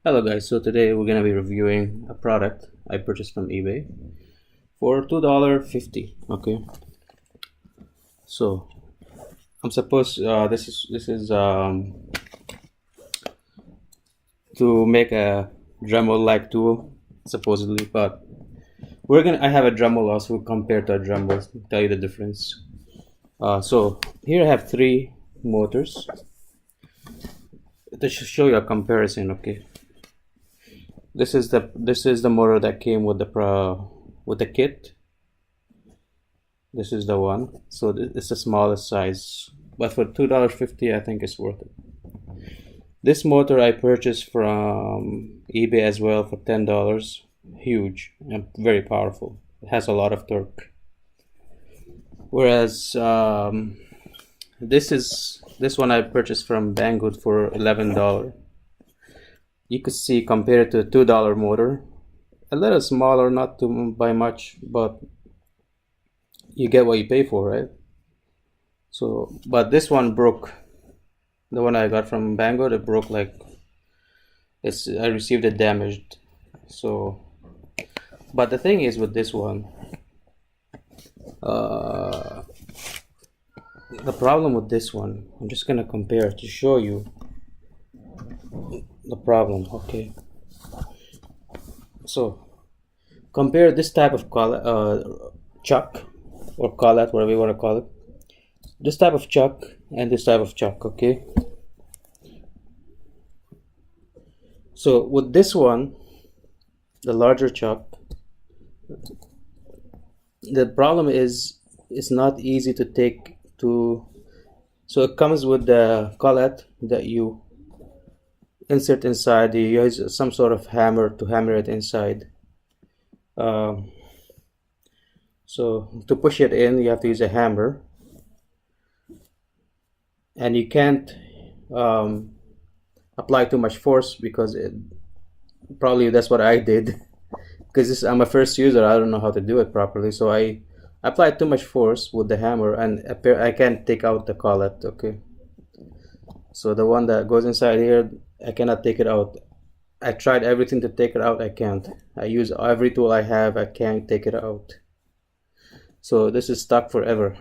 Hello guys, so today we're gonna be reviewing a product I purchased from eBay for $2.50. Okay, so I'm supposed this is to make a dremel like tool supposedly, but I have a dremel also compared to a dremel to tell you the difference. So here I have three motors to show you a comparison. Okay, this is the motor that came with the kit. This is the one, so it's the smallest size, but for $2.50 I think it's worth it. This motor I purchased from eBay as well for $10. Huge and very powerful. It has a lot of torque. Whereas this one I purchased from Banggood for $11. You could see compared to a $2 motor, a little smaller, not too by much, but you get what you pay for, right? So, but this one broke. The one I got from Banggood, it broke like I received it damaged. So, but the thing is with this one, the problem with this one, I'm just gonna compare to show you the problem. Okay, so compare this type of chuck or collet, whatever you want to call it, this type of chuck and this type of chuck. Okay, so with this one, the larger chuck, the problem is it's not easy to take to, so it comes with the collet that you insert inside. You use some sort of hammer to hammer it inside. So to push it in, you have to use a hammer, and you can't apply too much force because probably that's what I did because I'm a first user. I don't know how to do it properly, so I applied too much force with the hammer, and I can't take out the collet. Okay, so the one that goes inside here, I cannot take it out. I tried everything to take it out. I can't. I use every tool I have. I can't take it out. So this is stuck forever.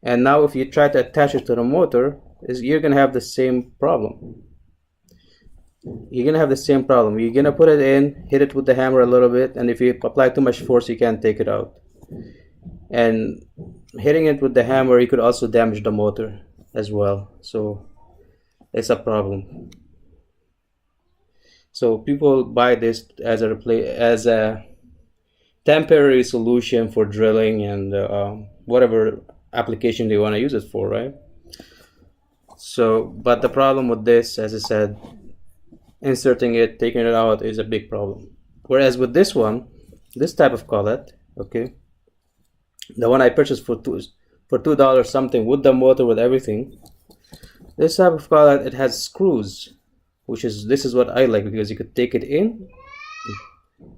And now if you try to attach it to the motor, you're gonna have the same problem. You're gonna have the same problem. You're gonna put it in, hit it with the hammer a little bit, and if you apply too much force, you can't take it out. And hitting it with the hammer, you could also damage the motor as well. So it's a problem. So people buy this as a temporary solution for drilling and whatever application they want to use it for, right? So, but the problem with this, as I said, inserting it, taking it out is a big problem. Whereas with this one, this type of collet, okay, the one I purchased for $2 something with the motor, with everything, this type of collet, it has screws, this is what I like, because you could take it in,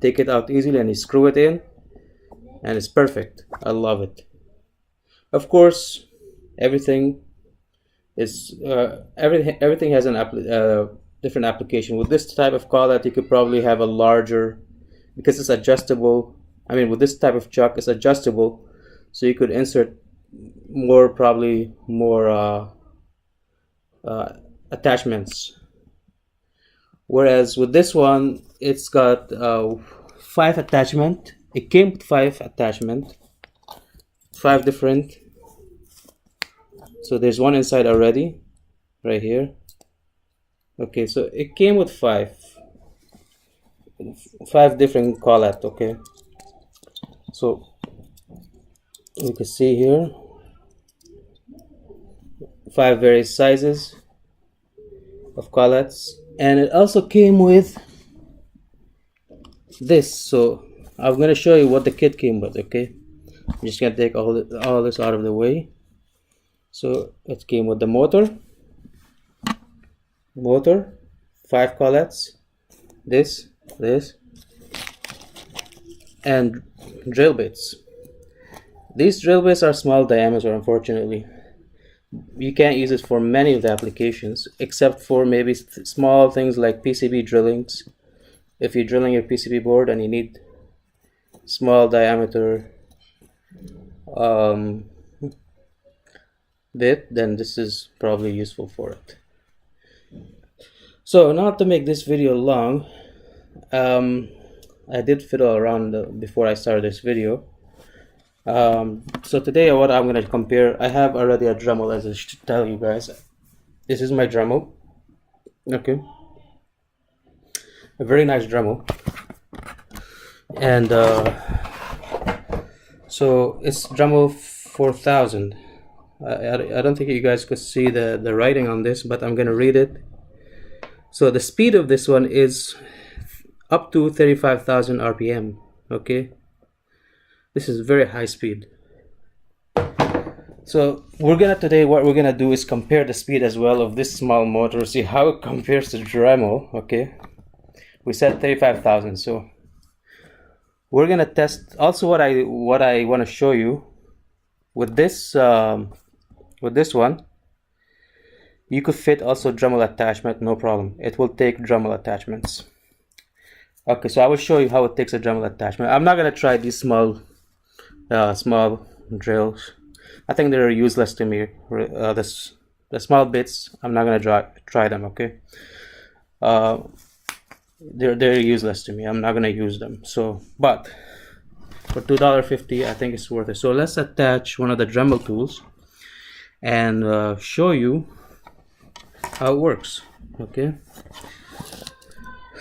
take it out easily, and you screw it in, and it's perfect. I love it. Of course, everything is everything has a different application. With this type of collet, you could probably have a larger, because it's adjustable. I mean, with this type of chuck, it's adjustable, so you could insert probably more attachments. Whereas with this one, it's got 5 attachment. It came with 5 attachment, 5 different. So there's one inside already, right here. Okay, so it came with 5 different collet. Okay, so you can see here 5 various sizes of collets, and it also came with this. So I'm gonna show you what the kit came with. Okay, I'm just gonna take all this out of the way. So it came with the motor, 5 collets, this, and drill bits. These drill bits are small diameter, unfortunately. You can't use it for many of the applications except for maybe small things like PCB drillings. If you're drilling your PCB board and you need small diameter um, bit, then this is probably useful for it. So not to make this video long, I did fiddle around before I started this video. So today what I'm going to compare, I have already a Dremel, as I should tell you guys. This is my Dremel. Okay, a very nice Dremel. And so it's Dremel 4000. I don't think you guys could see the writing on this, but I'm going to read it. So the speed of this one is up to 35,000 RPM. Okay, this is very high speed. So today what we're gonna do is compare the speed as well of this small motor, see how it compares to Dremel. Okay, we said 35,000, so we're gonna test also what I want to show you with this one. You could fit also Dremel attachment, no problem. It will take Dremel attachments. Okay, so I will show you how it takes a Dremel attachment. I'm not gonna try these small drills. I think they're useless to me. The small bits, I'm not gonna try them. Okay, they're useless to me. I'm not gonna use them. So, but for $2.50, I think it's worth it. So let's attach one of the Dremel tools and show you how it works. Okay,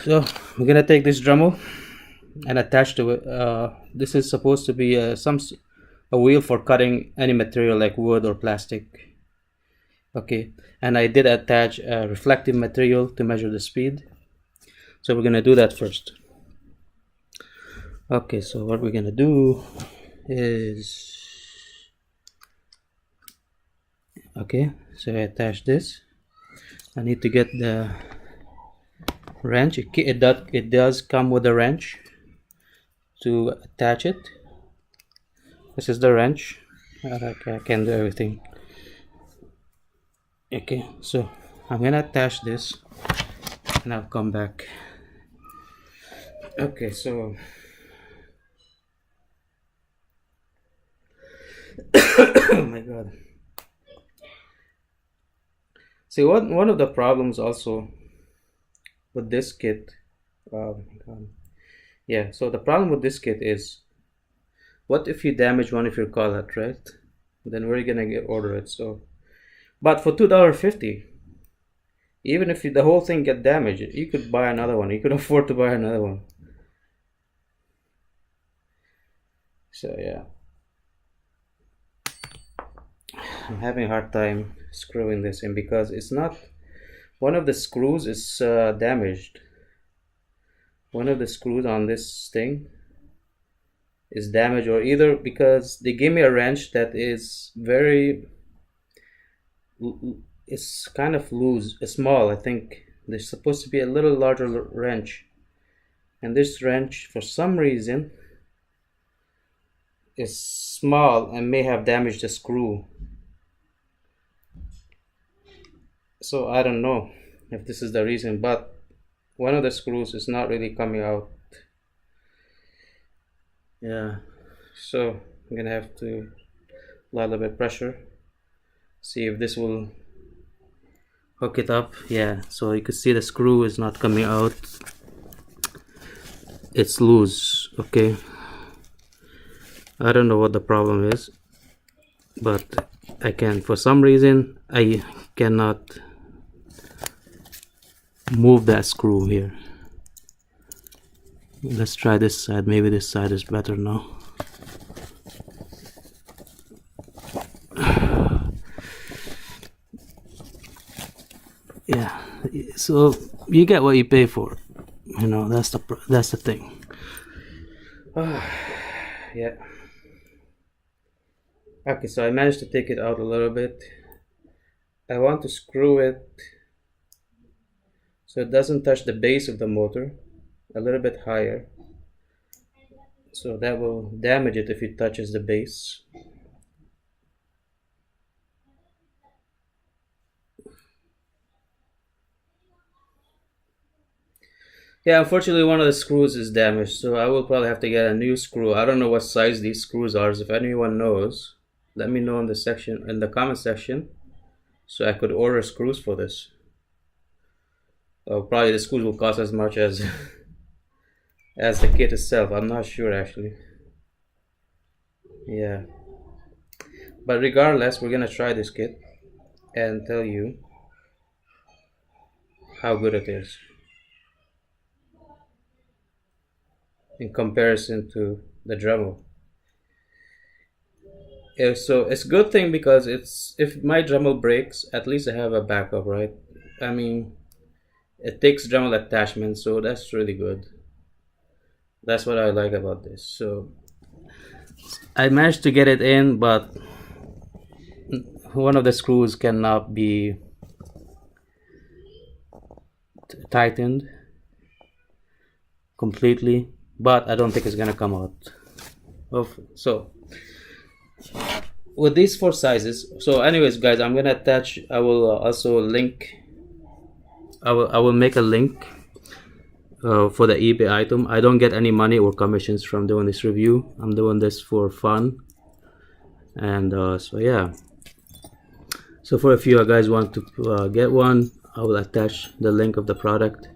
so we're gonna take this Dremel and attach to it. This is supposed to be a wheel for cutting any material like wood or plastic. Okay, and I did attach a reflective material to measure the speed, so we're gonna do that first. Okay, so what we're gonna do is, okay, so I attach this. I need to get the wrench. It does come with a wrench to attach it. This is the wrench. Okay, I can do everything. Okay, so I'm gonna attach this and I'll come back. Okay, so oh my god. See, one of the problems also with this kit, oh my god. Yeah, so the problem with this kit is, what if you damage one of your collet, right? Then where are you gonna order it? So, but for $2.50, even if the whole thing get damaged, you could buy another one. You could afford to buy another one. So yeah, I'm having a hard time screwing this in because it's not, one of the screws is damaged. One of the screws on this thing is damaged, or either because they gave me a wrench that is it's kind of loose, small. I think there's supposed to be a little larger wrench, and this wrench for some reason is small and may have damaged the screw. So I don't know if this is the reason, but one of the screws is not really coming out. Yeah, so I'm gonna have to apply a little bit of pressure, see if this will hook it up. Yeah, so you can see the screw is not coming out, it's loose. Okay, I don't know what the problem is, but for some reason I cannot move that screw here. Let's try this side. Maybe this side is better now. Yeah, so you get what you pay for, you know. That's the thing. Yeah. Okay, so I managed to take it out a little bit. I want to screw it so it doesn't touch the base of the motor, a little bit higher, so that will damage it if it touches the base. Yeah, unfortunately one of the screws is damaged, so I will probably have to get a new screw. I don't know what size these screws are, so if anyone knows, let me know in the section, in the comment section, so I could order screws for this. Probably the screws will cost as much as as the kit itself. I'm not sure actually. Yeah, but regardless, we're gonna try this kit and tell you how good it is in comparison to the Dremel. Yeah, so it's a good thing because it's, if my Dremel breaks, at least I have a backup, right? I mean, it takes Dremel attachments, so that's really good. That's what I like about this. So I managed to get it in, but one of the screws cannot be tightened completely, but I don't think it's gonna come out. So with these four sizes, so anyways guys, I'm gonna attach, I will also link, I will make a link for the eBay item. I don't get any money or commissions from doing this review. I'm doing this for fun, and so yeah, so for if you guys want to get one, I will attach the link of the product.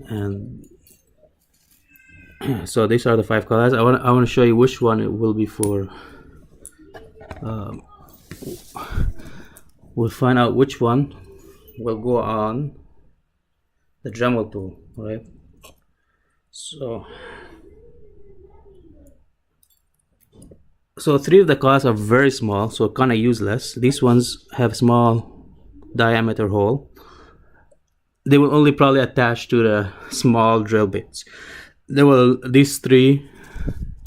And so these are the 5 colors. I want to show you which one it will be for. We'll find out which one will go on the Dremel tool, right? So 3 of the colors are very small, so kind of useless. These ones have small diameter hole. They will only probably attach to the small drill bits. These 3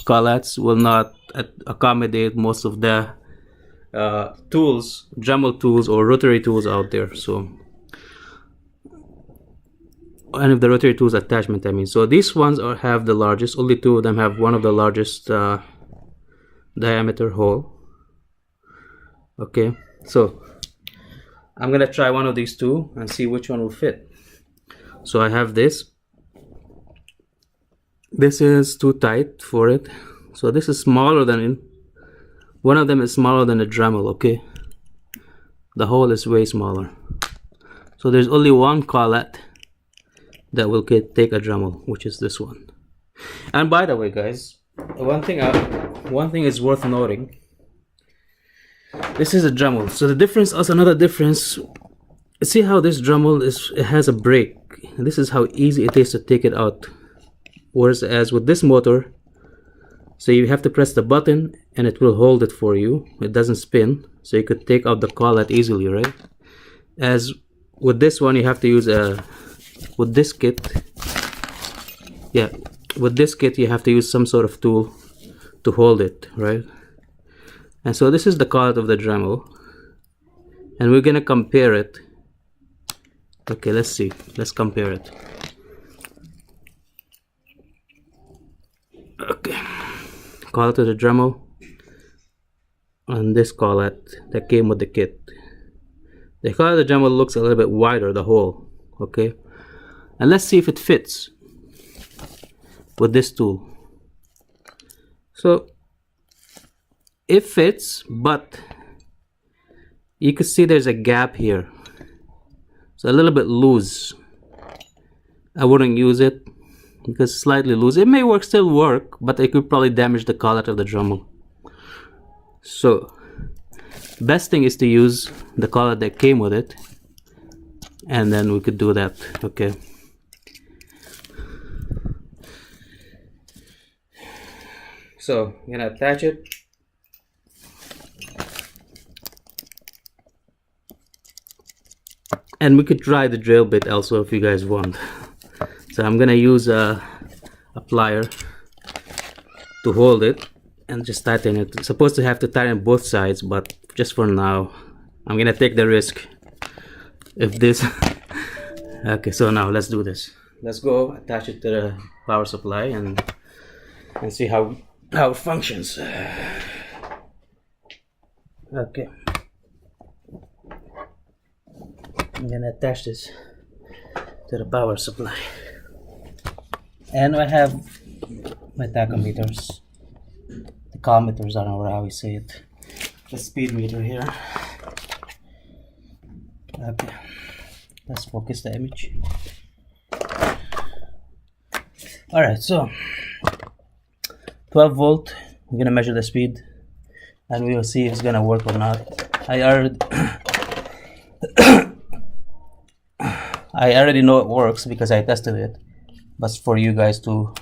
collets will not accommodate most of the tools, Dremel tools or rotary tools out there. So any of the rotary tools attachment, I mean. So these ones have the largest. Only 2 of them have one of the largest diameter hole. Okay, so I'm gonna try one of these 2 and see which one will fit. So I have this. This is too tight for it. So this is smaller than one of them is smaller than a Dremel. Okay, the hole is way smaller. So there's only one collet that will take a Dremel, which is this one. And by the way, guys, one thing is worth noting. This is a Dremel. So the difference, also another difference. See how this Dremel it has a brake. This is how easy it is to take it out. Whereas with this motor, so you have to press the button and it will hold it for you. It doesn't spin, so you could take out the collet easily, right? As with this one, you have to use with this kit, yeah, with this kit you have to use some sort of tool to hold it, right? And so this is the collet of the Dremel, and we're gonna compare it. Okay, let's see, let's compare it. Okay, collet of the Dremel and this collet that came with the kit. The collet of the Dremel looks a little bit wider, the hole. Okay, and let's see if it fits with this tool. So it fits, but you can see there's a gap here. It's a little bit loose. I wouldn't use it because it's slightly loose. It may still work, but it could probably damage the collet of the Dremel. So best thing is to use the collet that came with it, and then we could do that. Okay, so I'm gonna attach it. And we could try the drill bit also if you guys want. So I'm gonna use a plier to hold it and just tighten it. It's supposed to have to tighten both sides, but just for now I'm gonna take the risk if this okay, so now let's do this. Let's go attach it to the power supply and see how it functions. Okay, I'm gonna attach this to the power supply. And I have my tachometers, the colmeters, I don't know how we say it, the speed meter here. Okay, let's focus the image. Alright, so 12 volt, I'm gonna measure the speed and we will see if it's gonna work or not. I already know it works because I tested it, but for you guys to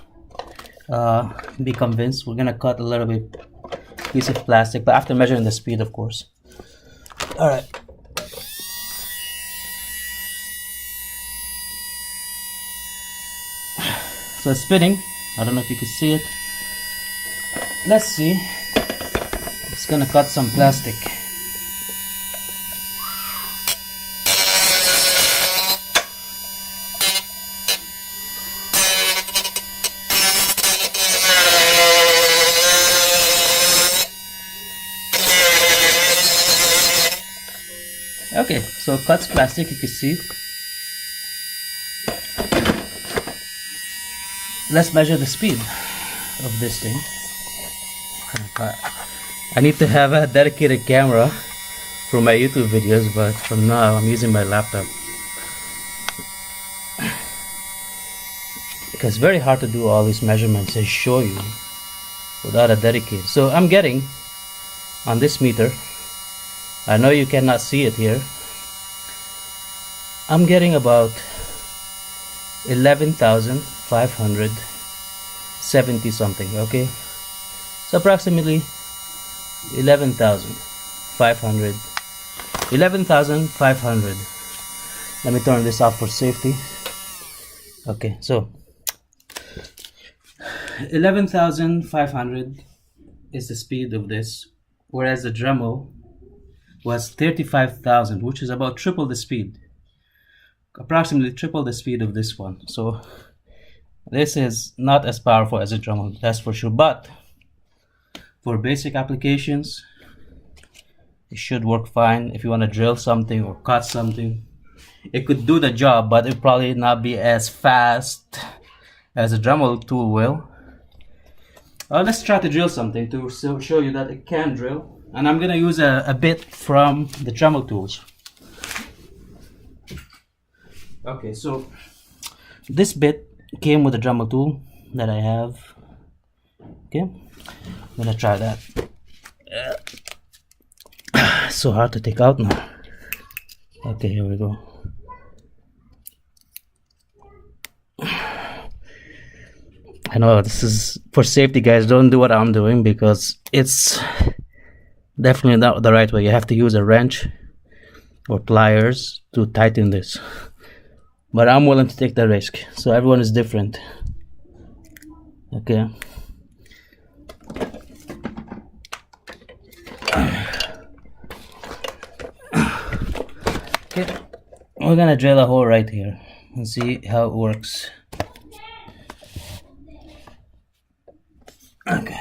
be convinced, we're gonna cut a little bit piece of plastic, but after measuring the speed, of course. All right. So it's spinning. I don't know if you can see it. Let's see. It's gonna cut some plastic. Okay, so it cuts plastic, you can see. Let's measure the speed of this thing. I need to have a dedicated camera for my YouTube videos, but for now I'm using my laptop. Because it's very hard to do all these measurements and show you without a dedicated. So I'm getting on this meter, I know you cannot see it here, I'm getting about 11,570 something, okay? So approximately 11,500. Let me turn this off for safety. Okay, so 11,500 is the speed of this, whereas the Dremel was 35,000, which is about triple the speed, approximately triple the speed of this one. So this is not as powerful as a Dremel, that's for sure, but for basic applications it should work fine. If you want to drill something or cut something, it could do the job, but it probably not be as fast as a Dremel tool will. Let's try to drill something to show you that it can drill, and I'm gonna use a bit from the Dremel tools. Okay, so this bit came with a Dremel tool that I have. Okay, I'm gonna try that. So hard to take out now. Okay, here we go. I know this is for safety, guys. Don't do what I'm doing because it's definitely not the right way. You have to use a wrench or pliers to tighten this. But I'm willing to take the risk. So everyone is different. Okay. Okay. We're gonna drill a hole right here and see how it works. Okay.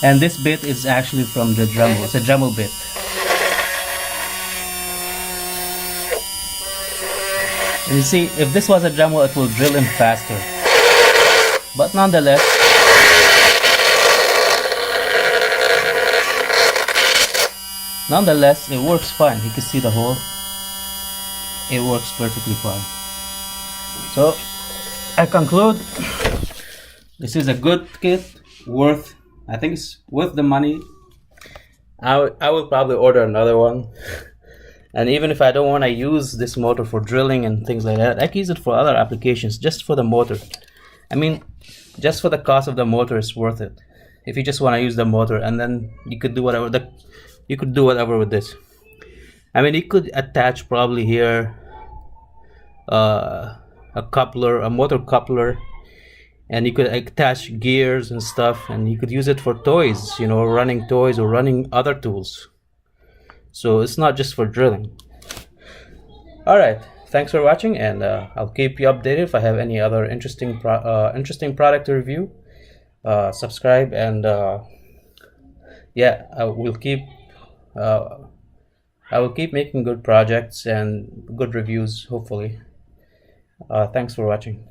And this bit is actually from the Dremel. It's a Dremel bit. And you see, if this was a Dremel, it will drill in faster. But nonetheless, it works fine. You can see the hole. It works perfectly fine. So I conclude, this is a good kit, I think it's worth the money. I will probably order another one. And even if I don't want to use this motor for drilling and things like that, I can use it for other applications, just for the motor. I mean, just for the cost of the motor, it's worth it. If you just want to use the motor, and then you could do whatever with this. I mean, you could attach probably here a motor coupler, and you could attach gears and stuff, and you could use it for toys, you know, running toys or running other tools. So it's not just for drilling. Alright, thanks for watching, and I'll keep you updated if I have any other interesting product to review. Subscribe, and yeah, I will keep making good projects and good reviews, hopefully. Thanks for watching.